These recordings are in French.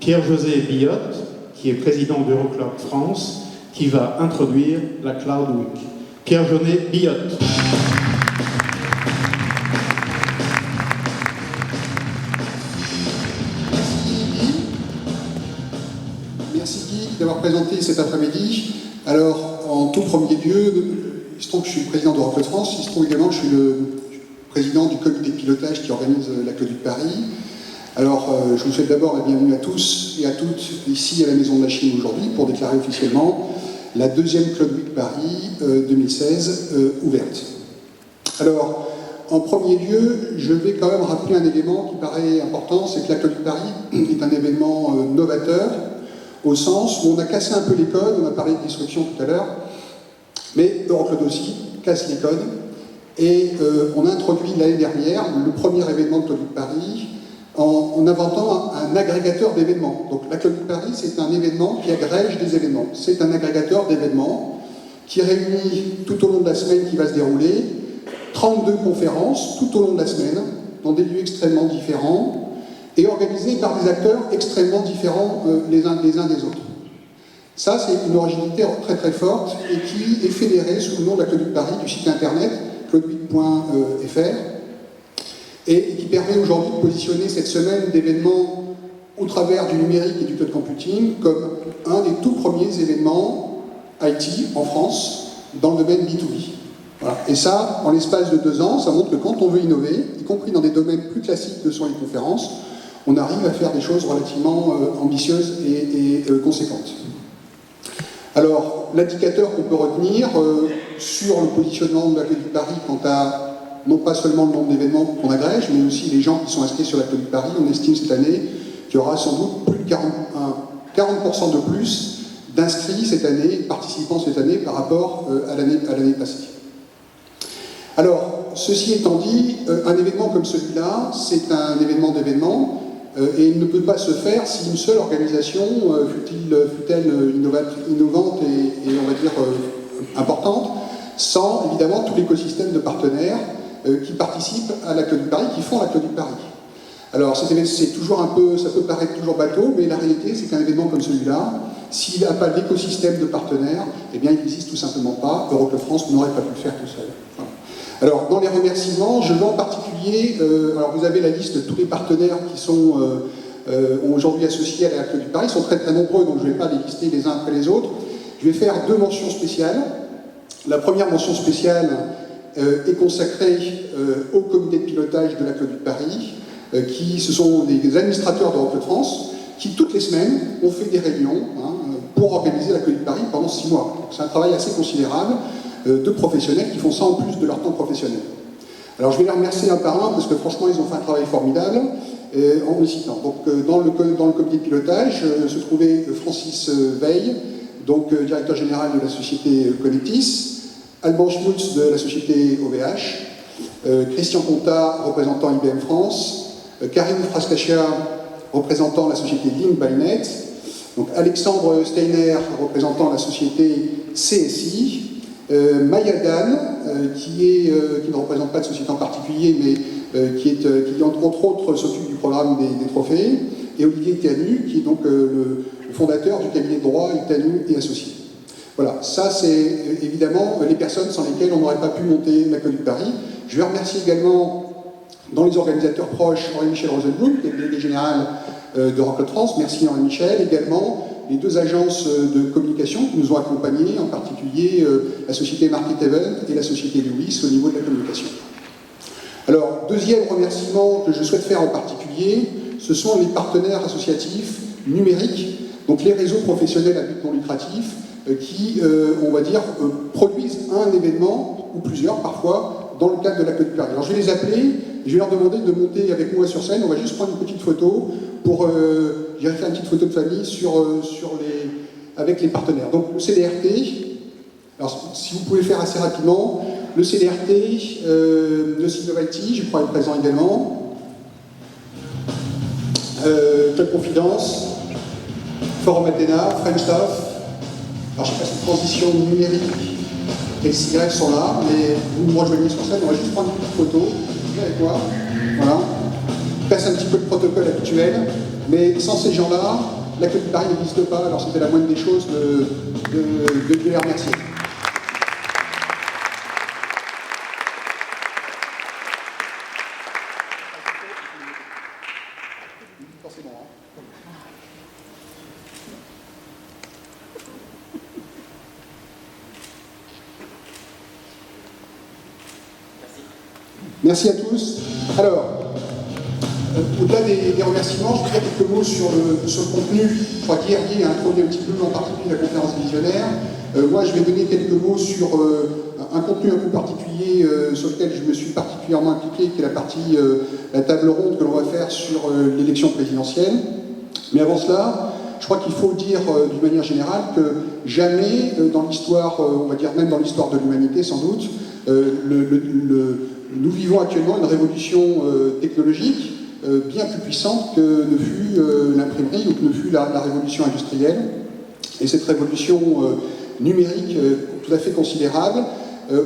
Pierre-José Billotte, qui est président d'Eurocloud France, qui va introduire la Cloud Week. Pierre-José Billotte. Merci Guy d'avoir présenté cet après-midi. Alors, en tout premier lieu, il se trouve que je suis le président d'Eurocloud France, il se trouve également que je suis le président du comité de pilotage qui organise la Cloud Week Paris. Alors, je vous souhaite d'abord la bienvenue à tous et à toutes ici à la Maison de la Chine aujourd'hui pour déclarer officiellement la deuxième Cloud Week Paris 2016 ouverte. Alors, en premier lieu, je vais quand même rappeler un élément qui paraît important, c'est que la Cloud Week Paris est un événement novateur, au sens où on a cassé un peu les codes, on a parlé de disruption tout à l'heure, mais Eurocloud aussi casse les codes, et on a introduit l'année dernière le premier événement de Cloud Week Paris, en inventant un agrégateur d'événements. Donc la Cloud Week Paris, c'est un événement qui agrège des événements. C'est un agrégateur d'événements qui réunit tout au long de la semaine qui va se dérouler 32 conférences tout au long de la semaine, dans des lieux extrêmement différents, et organisées par des acteurs extrêmement différents les uns des autres. Ça, c'est une originalité très très forte et qui est fédérée sous le nom de la Cloud Week Paris du site internet cloudweek.fr. Et qui permet aujourd'hui de positionner cette semaine d'événements au travers du numérique et du cloud computing comme un des tout premiers événements IT en France dans le domaine B2B. Voilà. Et ça, en l'espace de 2 ans, ça montre que quand on veut innover, y compris dans des domaines plus classiques que sont les conférences, on arrive à faire des choses relativement ambitieuses et conséquentes. Alors, l'indicateur qu'on peut retenir sur le positionnement de la Cloud Week Paris quant à non pas seulement le nombre d'événements qu'on agrège, mais aussi les gens qui sont inscrits sur la Cloud Week Paris. On estime cette année qu'il y aura sans doute plus de 40% de plus d'inscrits cette année, participants cette année par rapport à l'année passée. Alors, ceci étant dit, un événement comme celui-là, c'est un événement d'événements, et il ne peut pas se faire si une seule organisation, fût-elle innovante et on va dire importante, sans évidemment tout l'écosystème de partenaires qui participent à la Cloud Week Paris, qui font la Cloud Week Paris. Alors, c'est toujours un peu, ça peut paraître toujours bateau, mais la réalité, c'est qu'un événement comme celui-là, s'il n'a pas l'écosystème de partenaires, eh bien, il n'existe tout simplement pas. Eurocloud France n'aurait pas pu le faire tout seul. Voilà. Alors, dans les remerciements, je veux en particulier, alors vous avez la liste de tous les partenaires qui sont aujourd'hui associés à la Cloud Week Paris. Ils sont très très nombreux, donc je ne vais pas les lister les uns après les autres. Je vais faire 2 mentions spéciales. La première mention spéciale est consacrée au comité de pilotage de la Cloud Week Paris, ce sont des administrateurs d'Eurocloud France, qui toutes les semaines ont fait des réunions pour organiser la Cloud Week Paris pendant 6 mois. C'est un travail assez considérable de professionnels qui font ça en plus de leur temps professionnel. Alors je vais les remercier un par un, parce que franchement ils ont fait un travail formidable, en les citant. Donc dans le comité de pilotage se trouvait Francis Veil, donc directeur général de la société Connectis, Alban Schmutz de la société OVH, Christian Contat, représentant IBM France, Karim Frascaccia, représentant la société Link by Net, donc Alexandre Steiner, représentant la société CSI, Maya Dan, qui ne représente pas de société en particulier, mais qui entre autres s'occupe du programme des trophées, et Olivier Tanu, qui est donc le fondateur du cabinet de droit Tanu et Associés. Voilà, ça c'est évidemment les personnes sans lesquelles on n'aurait pas pu monter la Cloud Week Paris. Je vais remercier également, dans les organisateurs proches, Henri-Michel Rosenblum, qui est le délégué général d'Eurocloud France. Merci Henri-Michel. Également, les 2 agences de communication qui nous ont accompagnés, en particulier la société Market Event et la société Lewis au niveau de la communication. Alors, deuxième remerciement que je souhaite faire en particulier, ce sont les partenaires associatifs numériques, donc les réseaux professionnels à but non lucratif, qui, on va dire, produisent un événement, ou plusieurs parfois, dans le cadre de la Cloud Week Paris. Alors je vais les appeler, et je vais leur demander de monter avec moi sur scène. On va juste prendre une petite photo pour... je vais faire une petite photo de famille avec les partenaires. Donc le CDRT, alors si vous pouvez faire assez rapidement, le CDRT, le Synovalti, je crois être présent également, Club Confidence, Forum Athena, French Staff. Alors je sais pas si transition numérique et le CY sont là, mais vous me rejoignez sur scène, on va juste prendre une petite photo. Viens avec moi, voilà. cassent un petit peu le protocole habituel, mais sans ces gens-là, la Côte de Paris n'existe pas, alors c'était la moindre des choses de les remercier. Merci à tous. Alors, au-delà des remerciements, je vais dire quelques mots sur le contenu. Je crois qu'Hervé a introduit un petit peu en particulier la conférence visionnaire. Moi, je vais donner quelques mots sur un contenu un peu particulier sur lequel je me suis particulièrement impliqué, qui est la table ronde que l'on va faire sur l'élection présidentielle. Mais avant cela, je crois qu'il faut dire d'une manière générale que jamais dans l'histoire, on va dire même dans l'histoire de l'humanité sans doute, nous vivons actuellement une révolution technologique bien plus puissante que ne fut l'imprimerie ou que ne fut la révolution industrielle. Et cette révolution numérique tout à fait considérable,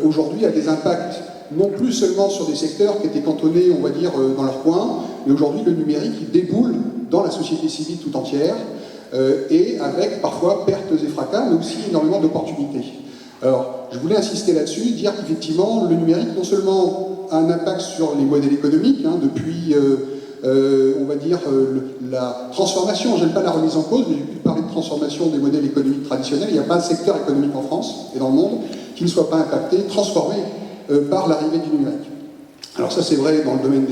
aujourd'hui a des impacts non plus seulement sur des secteurs qui étaient cantonnés, on va dire, dans leur coin, mais aujourd'hui le numérique il déboule dans la société civile tout entière, et avec parfois pertes et fracas, mais aussi énormément d'opportunités. Alors, je voulais insister là-dessus, dire qu'effectivement, le numérique, non seulement a un impact sur les modèles économiques, depuis, on va dire, la transformation, j'aime pas la remise en cause, mais j'ai pu parler de transformation des modèles économiques traditionnels. Il n'y a pas un secteur économique en France et dans le monde qui ne soit pas impacté, transformé par l'arrivée du numérique. Alors ça, c'est vrai dans le domaine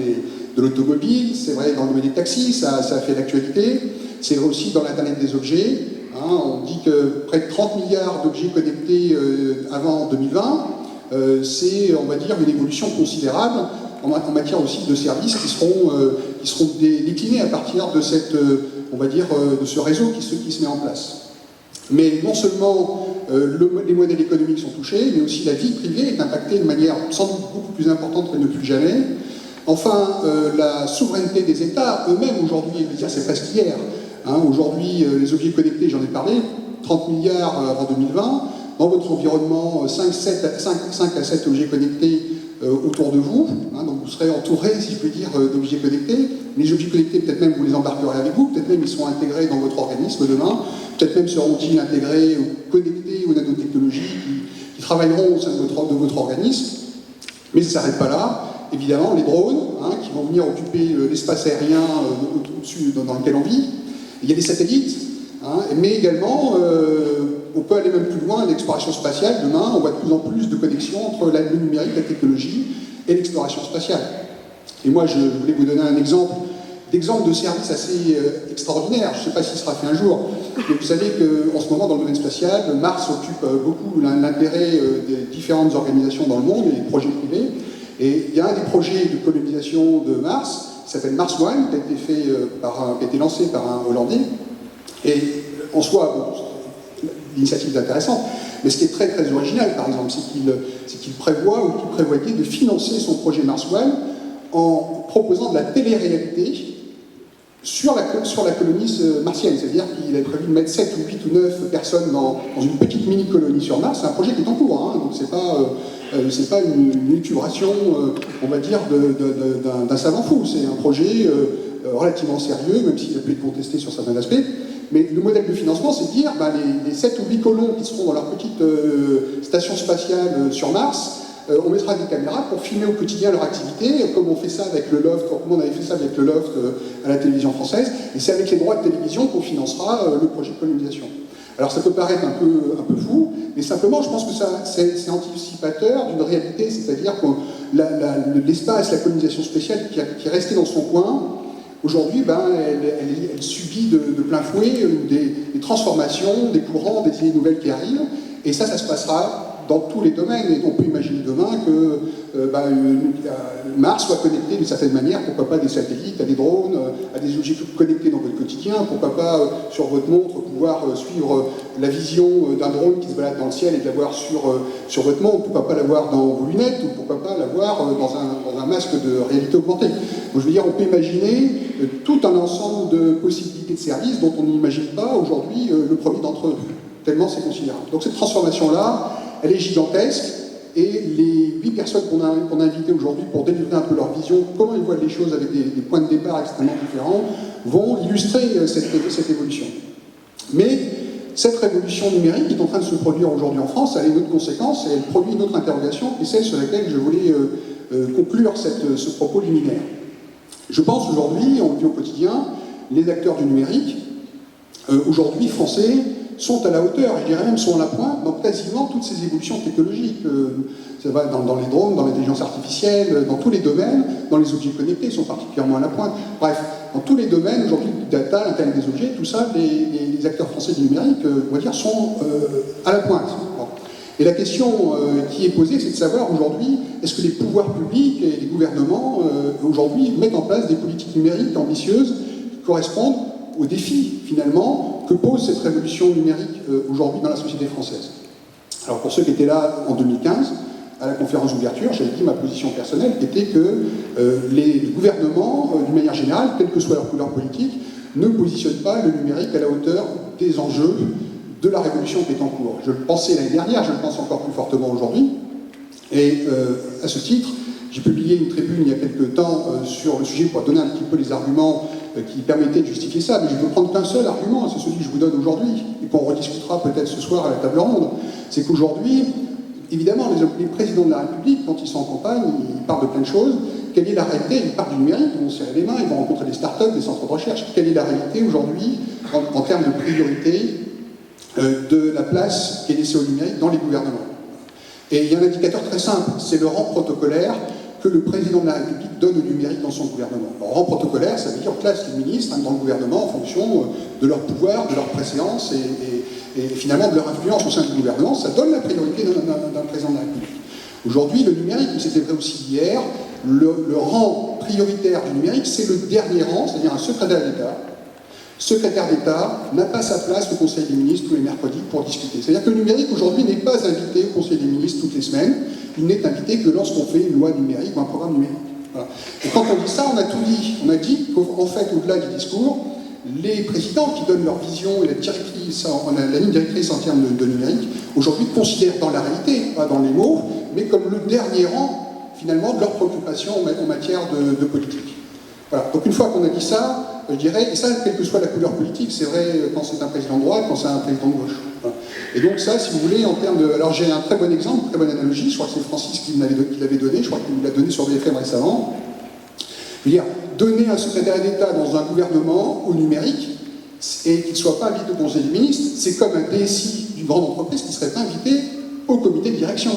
de l'automobile, c'est vrai dans le domaine des taxis, ça a fait l'actualité, c'est vrai aussi dans l'Internet des objets. On dit que près de 30 milliards d'objets connectés avant 2020, c'est, on va dire, une évolution considérable en matière aussi de services qui seront déclinés à partir de on va dire, de ce réseau qui se met en place. Mais non seulement les modèles économiques sont touchés, mais aussi la vie privée est impactée de manière sans doute beaucoup plus importante qu'elle ne fut jamais. Enfin, la souveraineté des États eux-mêmes aujourd'hui, je veux dire, c'est presque hier. Aujourd'hui, les objets connectés, j'en ai parlé, 30 milliards avant 2020. Dans votre environnement, 5 à 7 objets connectés autour de vous. Donc vous serez entouré, si je puis dire, d'objets connectés. Les objets connectés, peut-être même vous les embarquerez avec vous, peut-être même ils seront intégrés dans votre organisme demain, peut-être même seront-ils intégrés ou connectés aux nanotechnologies qui travailleront au sein de votre organisme. Mais ça ne s'arrête pas là. Évidemment, les drones, qui vont venir occuper l'espace aérien au-dessus dans lequel on vit. Il y a des satellites, mais également, on peut aller même plus loin, l'exploration spatiale. Demain, on voit de plus en plus de connexions entre le numérique, la technologie et l'exploration spatiale. Et moi, je voulais vous donner un exemple de service assez extraordinaire. Je ne sais pas s'il sera fait un jour, mais vous savez qu'en ce moment, dans le domaine spatial, Mars occupe beaucoup l'intérêt des différentes organisations dans le monde et des projets privés. Et il y a un des projets de colonisation de Mars qui s'appelle Mars One, qui a été lancé par un Hollandais. Et en soi, l'initiative est intéressante, mais ce qui est très très original, par exemple, c'est qu'il prévoit ou qu'il prévoyait de financer son projet Mars One en proposant de la télé-réalité sur la colonie martienne. C'est-à-dire qu'il avait prévu de mettre 7 ou 8 ou 9 personnes dans une petite mini-colonie sur Mars. C'est un projet qui est en cours, donc c'est pas une élucubration, on va dire, d'un savant fou. C'est un projet relativement sérieux, même s'il a pu être contesté sur certains aspects. Mais le modèle de financement, c'est de dire les 7 ou 8 colons qui seront dans leur petite station spatiale sur Mars, on mettra des caméras pour filmer au quotidien leur activité, comme on fait ça avec le Loft, comme on avait fait ça avec le Loft à la télévision française, et c'est avec les droits de télévision qu'on financera le projet de colonisation. Alors ça peut paraître un peu fou, mais simplement je pense que c'est anticipateur d'une réalité, c'est-à-dire que l'espace, la colonisation spatiale qui est restée dans son coin, aujourd'hui, elle subit de plein fouet des transformations, des courants, des idées nouvelles qui arrivent, et ça se passera dans tous les domaines. Et on peut imaginer demain que Mars soit connecté d'une certaine manière, pourquoi pas des satellites, à des drones, à des objets connectés dans votre quotidien, pourquoi pas sur votre montre pouvoir suivre la vision d'un drone qui se balade dans le ciel et de l'avoir sur votre montre, pourquoi pas l'avoir dans vos lunettes, ou pourquoi pas l'avoir dans un masque de réalité augmentée. Donc, je veux dire, on peut imaginer tout un ensemble de possibilités de services dont on n'imagine pas aujourd'hui le premier d'entre eux, tellement c'est considérable. Donc cette transformation-là, elle est gigantesque, Et les 8 personnes qu'on a invitées aujourd'hui pour délivrer un peu leur vision, comment ils voient les choses avec des points de départ extrêmement différents, vont illustrer cette évolution. Mais cette révolution numérique qui est en train de se produire aujourd'hui en France, elle a une autre conséquence et elle produit une autre interrogation, et celle sur laquelle je voulais conclure ce propos liminaire. Je pense aujourd'hui, on le vit au quotidien, les acteurs du numérique, aujourd'hui français, sont à la hauteur, je dirais même sont à la pointe dans quasiment toutes ces évolutions technologiques. Ça va dans les drones, dans l'intelligence artificielle, dans tous les domaines, dans les objets connectés, ils sont particulièrement à la pointe. Bref, dans tous les domaines, aujourd'hui, data, l'Internet des objets, tout ça, les acteurs français du numérique, on va dire, sont à la pointe. Bon. Et la question qui est posée, c'est de savoir aujourd'hui, est-ce que les pouvoirs publics et les gouvernements, aujourd'hui, mettent en place des politiques numériques ambitieuses qui correspondent aux défis, finalement, que pose cette révolution numérique aujourd'hui dans la société française. Alors, pour ceux qui étaient là en 2015, à la conférence d'ouverture, j'avais dit ma position personnelle, qui était que les gouvernements, d'une manière générale, quelle que soit leur couleur politique, ne positionnent pas le numérique à la hauteur des enjeux de la révolution qui est en cours. Je le pensais l'année dernière, je le pense encore plus fortement aujourd'hui. Et à ce titre, j'ai publié une tribune il y a quelques temps sur le sujet pour donner un petit peu les arguments qui permettaient de justifier ça, mais je ne veux prendre qu'un seul argument, c'est celui que je vous donne aujourd'hui, et qu'on rediscutera peut-être ce soir à la table ronde. C'est qu'aujourd'hui, évidemment, les présidents de la République, quand ils sont en campagne, ils parlent de plein de choses. Quelle est la réalité? Ils parlent du numérique, ils vont se serrer les mains, ils vont rencontrer des startups, des centres de recherche. Quelle est la réalité aujourd'hui en termes de priorité de la place qui est laissée au numérique dans les gouvernements? Et il y a un indicateur très simple, c'est le rang protocolaire que le président de la République donne au numérique dans son gouvernement. Alors, rang protocolaire, ça veut dire classe les ministres dans le gouvernement en fonction de leur pouvoir, de leur préséance et finalement de leur influence au sein du gouvernement. Ça donne la priorité d'un président de la République. Aujourd'hui, le numérique, mais c'était vrai aussi hier, le rang prioritaire du numérique, c'est le dernier rang, c'est-à-dire un secrétaire d'État. Secrétaire d'État n'a pas sa place au Conseil des ministres tous les mercredis pour discuter. C'est-à-dire que le numérique aujourd'hui n'est pas invité au Conseil des ministres toutes les semaines, il n'est invité que lorsqu'on fait une loi numérique ou un programme numérique. Voilà. Et quand on dit ça, on a tout dit. On a dit qu'en fait, au-delà du discours, les présidents qui donnent leur vision et la ligne directrice en termes de numérique, aujourd'hui considèrent dans la réalité, pas dans les mots, mais comme le dernier rang, finalement, de leurs préoccupations en matière de politique. Voilà. Donc une fois qu'on a dit ça, je dirais, et ça, quelle que soit la couleur politique, c'est vrai quand c'est un président de droite, quand c'est un président de gauche. Voilà. Et donc ça, si vous voulez, en termes de... Alors j'ai un très bon exemple, une très bonne analogie, je crois que c'est Francis qui l'avait donné, je crois qu'il l'a donné sur BFM récemment. Je veux dire, donner un secrétaire d'État dans un gouvernement au numérique, et qu'il ne soit pas invité au Conseil des ministres, c'est comme un DSI d'une grande entreprise qui ne serait pas invité au comité de direction.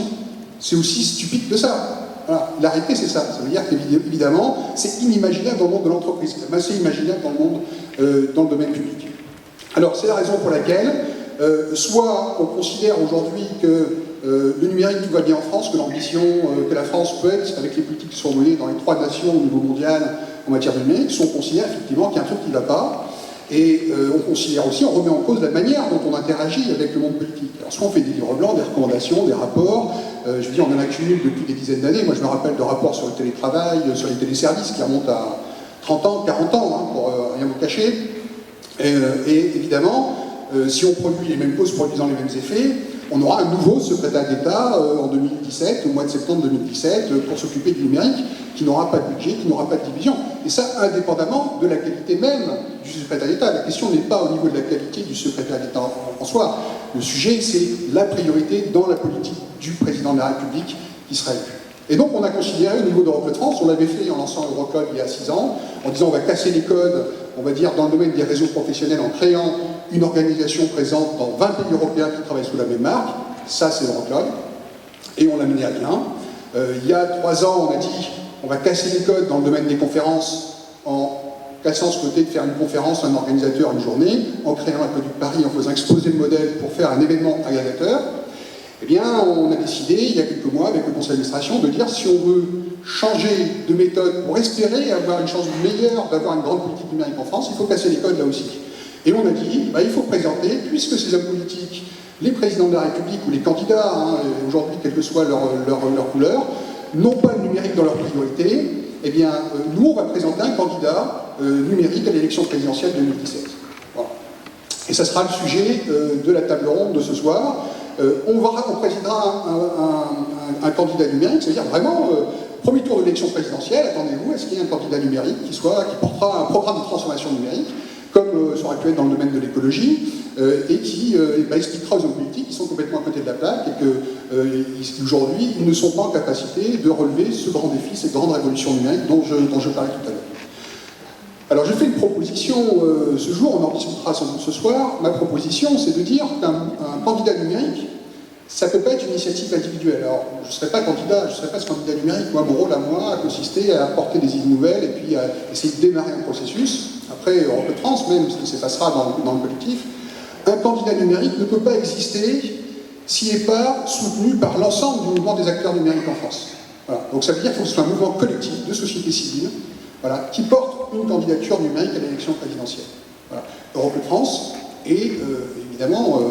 C'est aussi stupide que ça. Voilà. La réalité, c'est ça. Ça veut dire qu'évidemment, c'est inimaginable dans le monde de l'entreprise. C'est assez imaginable dans le monde, dans le domaine public. Alors, c'est la raison pour laquelle, soit on considère aujourd'hui que le numérique tout va bien en France, que l'ambition que la France peut être, avec les politiques qui sont menées dans les 3 nations au niveau mondial en matière de numérique, soit on considère effectivement qu'il y a un truc qui ne va pas. Et on considère aussi, on remet en cause la manière dont on interagit avec le monde politique. Alors soit on fait des livres blancs, des recommandations, des rapports, je veux dire, on en accumule depuis des dizaines d'années. Moi je me rappelle de rapports sur le télétravail, sur les téléservices qui remontent à 30 ans, 40 ans, hein, pour rien vous cacher. Et évidemment, si on produit les mêmes causes produisant les mêmes effets, on aura un nouveau secrétaire d'État en 2017, au mois de septembre 2017, pour s'occuper du numérique, qui n'aura pas de budget, qui n'aura pas de division. Et ça, indépendamment de la qualité même du secrétaire d'État. La question n'est pas au niveau de la qualité du secrétaire d'État en soi. Le sujet, c'est la priorité dans la politique du président de la République qui sera élu. Et donc, on a considéré au niveau d'Euroclub France, on l'avait fait en lançant Euroclub il y a 6 ans, en disant on va casser les codes, on va dire dans le domaine des réseaux professionnels, en créant une organisation présente dans 20 pays européens qui travaillent sous la même marque. Ça, c'est Euroclub. Et on l'a mené à bien. Il y a 3 ans, on a dit on va casser les codes dans le domaine des conférences en cassant ce côté de faire une conférence, un organisateur, une journée, en créant un Aqueduc Paris, en faisant exploser le modèle pour faire un événement agrégateur. Eh bien, on a décidé, il y a quelques mois, avec le conseil d'administration, de dire si on veut changer de méthode pour espérer avoir une chance meilleure d'avoir une grande politique numérique en France, il faut casser les codes là aussi. Et on a dit, il faut présenter, puisque ces hommes politiques, les présidents de la République ou les candidats, aujourd'hui, quelle que soit leur couleur, n'ont pas le numérique dans leur priorité, eh bien, nous, on va présenter un candidat numérique à l'élection présidentielle 2017. Voilà. Et ça sera le sujet de la table ronde de ce soir. On présidera un candidat numérique, c'est-à-dire vraiment, premier tour de l'élection présidentielle, attendez-vous à ce qu'il y ait un candidat numérique qui portera un programme de transformation numérique, comme ça aurait pu être dans le domaine de l'écologie, et qui expliquera aux hommes politiques qui sont complètement à côté de la plaque et qu'aujourd'hui, ils ne sont pas en capacité de relever ce grand défi, cette grande révolution numérique dont je parlais tout à l'heure. Alors je fais une proposition ce jour, on en discutera sans doute ce soir. Ma proposition, c'est de dire qu'un candidat numérique, ça ne peut pas être une initiative individuelle. Alors je ne serai pas candidat, je ne serai pas ce candidat numérique. Moi, mon rôle à moi a consisté à apporter des idées nouvelles et puis à essayer de démarrer un processus. Après, Europe Trans, même ce qui se passera dans le collectif, un candidat numérique ne peut pas exister s'il n'est pas soutenu par l'ensemble du mouvement des acteurs numériques en France. Voilà. Donc ça veut dire qu'il faut que ce soit un mouvement collectif de société civile, voilà, qui porte une candidature numérique à l'élection présidentielle. Voilà. Europe France est évidemment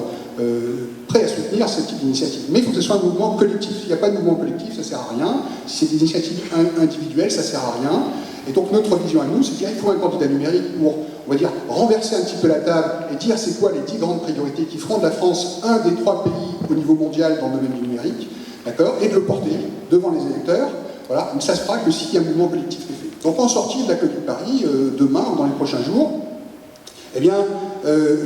prêt à soutenir ce type d'initiative. Mais il faut que ce soit un mouvement collectif. S'il n'y a pas de mouvement collectif, ça ne sert à rien. Si c'est des initiatives individuelles, ça ne sert à rien. Et donc notre vision à nous, c'est qu'il faut un candidat numérique pour, on va dire, renverser un petit peu la table et dire c'est quoi les 10 grandes priorités qui feront de la France un des 3 pays au niveau mondial dans le domaine du numérique, d'accord, et de le porter devant les électeurs. Voilà. Mais ça se fera que s'il y a un mouvement collectif qui est fait. Donc en sortie de la Commune de Paris, demain ou dans les prochains jours, eh bien,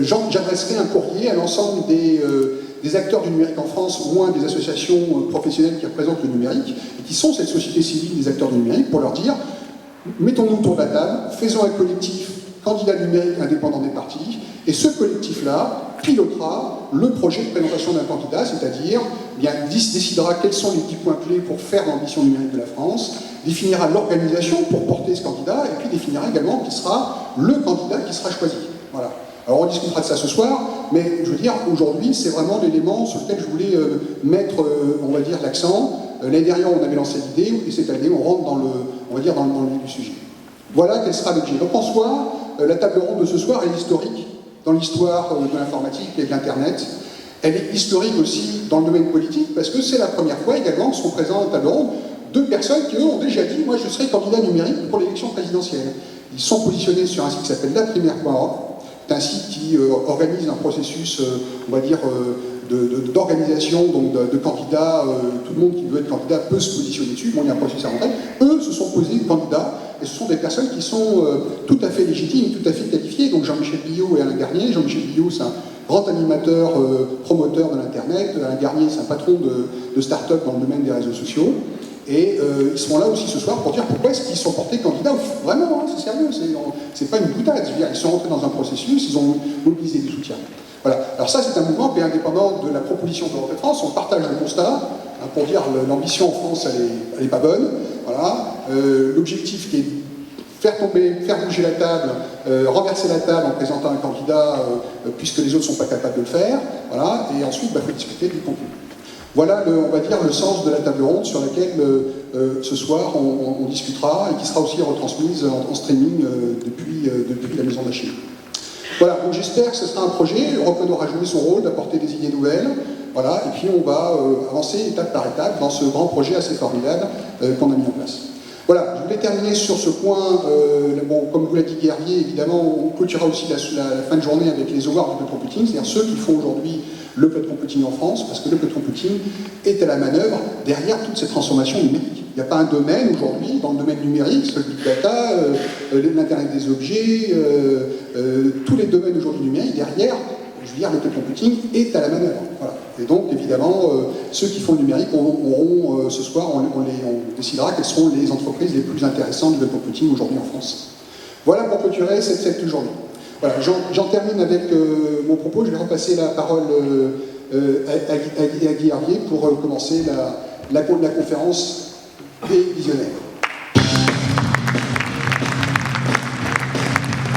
j'adresserai un courrier à l'ensemble des acteurs du numérique en France, au moins des associations professionnelles qui représentent le numérique, et qui sont cette société civile des acteurs du numérique, pour leur dire, mettons-nous autour de la table, faisons un collectif candidat numérique indépendant des partis, et ce collectif-là pilotera le projet de présentation d'un candidat, c'est-à-dire décidera quels sont les 10 points clés pour faire l'ambition numérique de la France, définira l'organisation pour porter ce candidat, et puis définira également qui sera le candidat qui sera choisi. Voilà. Alors on discutera de ça ce soir, mais je veux dire, aujourd'hui, c'est vraiment l'élément sur lequel je voulais mettre, on va dire, l'accent. L'année dernière, on avait lancé l'idée, et cette année, on rentre dans le vif du sujet. Voilà quel sera l'objet. Donc en soi, la table ronde de ce soir est historique dans l'histoire de l'informatique et de l'Internet. Elle est historique aussi dans le domaine politique, parce que c'est la première fois également que seront présents à la table ronde 2 personnes qui, eux, ont déjà dit « moi, je serai candidat numérique pour l'élection présidentielle ». Ils sont positionnés sur un site qui s'appelle laprimaire.org. C'est un site qui organise un processus, on va dire, d'organisation, donc de candidats. Tout le monde qui veut être candidat peut se positionner dessus. Bon, il y a un processus à rentrer. Eux se sont posés candidats, et ce sont des personnes qui sont tout à fait légitimes, tout à fait qualifiées. Donc Jean-Michel Billot et Alain Garnier. Jean-Michel Billot, c'est un grand animateur, promoteur de l'Internet. Alain Garnier, c'est un patron de start-up dans le domaine des réseaux sociaux. Et ils seront là aussi ce soir pour dire pourquoi est-ce qu'ils sont portés candidats. Vraiment, hein, c'est sérieux, c'est pas une boutade. Ils sont rentrés dans un processus, ils ont mobilisé du soutien. Voilà. Alors ça, c'est un mouvement qui est indépendant de la proposition de l'Europe de France. On partage le constat, hein, pour dire l'ambition en France, elle est pas bonne. Voilà. L'objectif qui est faire bouger la table, renverser la table en présentant un candidat, puisque les autres ne sont pas capables de le faire. Voilà. Et ensuite, il faut discuter du contenu. Voilà, on va dire, le sens de la table ronde sur laquelle, ce soir, on discutera et qui sera aussi retransmise en streaming depuis la Maison de la Chine. Voilà, donc j'espère que ce sera un projet. Europe aura joué son rôle d'apporter des idées nouvelles. Voilà, et puis on va avancer étape par étape dans ce grand projet assez formidable qu'on a mis en place. Voilà, je voulais terminer sur ce point. Bon, comme vous l'a dit Guerrier, évidemment, on clôturera aussi la fin de journée avec les awards du cloud computing, c'est-à-dire ceux qui font aujourd'hui le cloud computing en France, parce que le cloud computing est à la manœuvre derrière toutes ces transformations numériques. Il n'y a pas un domaine aujourd'hui, dans le domaine numérique, le big data, l'Internet des objets, tous les domaines aujourd'hui numériques, derrière, je veux dire, le cloud computing est à la manœuvre. Voilà. Et donc, évidemment, ceux qui font le numérique auront, ce soir, on décidera quelles seront les entreprises les plus intéressantes du cloud computing aujourd'hui en France. Voilà pour clôturer cette journée. Voilà, j'en termine avec mon propos. Je vais repasser la parole à Guy Hervier pour commencer la conférence des visionnaires.